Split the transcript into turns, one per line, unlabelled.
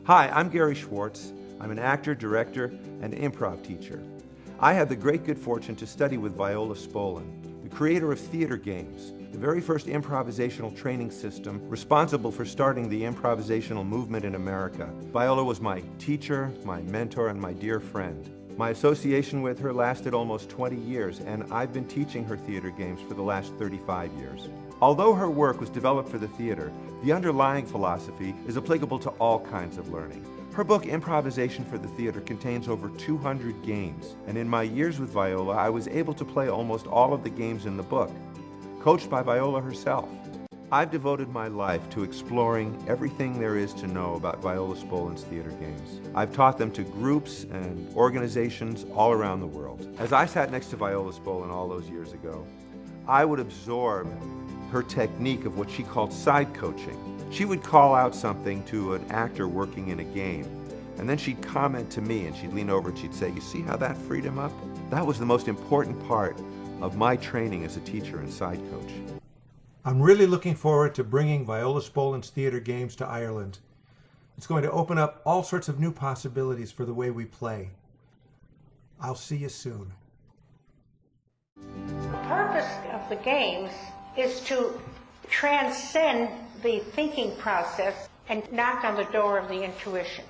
Hi, I'm Gary Schwartz. I'm an actor, director, and improv teacher. I had the great good fortune to study with Viola Spolin, the creator of theater games, the very first improvisational training system responsible for starting the improvisational movement in America. Viola was my teacher, my mentor, and my dear friend. My association with her lasted almost 20 years, and I've been teaching her theater games for the last 35 years. Although her work was developed for the theater, the underlying philosophy is applicable to all kinds of learning. Her book, Improvisation for the Theater, contains over 200 games, and in my years with Viola, I was able to play almost all of the games in the book, coached by Viola herself. I've devoted my life to exploring everything there is to know about Viola Spolin's theater games. I've taught them to groups and organizations all around the world. As I sat next to Viola Spolin all those years ago, I would absorb her technique of what she called side coaching. She would call out something to an actor working in a game, and then she'd comment to me, and she'd lean over and she'd say, "You see how that freed him up?" That was the most important part of my training as a teacher and side coach.
I'm really looking forward to bringing Viola Spolin's theater games to Ireland. It's going to open up all sorts of new possibilities for the way we play. I'll see you soon.
The purpose of the games is to transcend the thinking process and knock on the door of the intuition.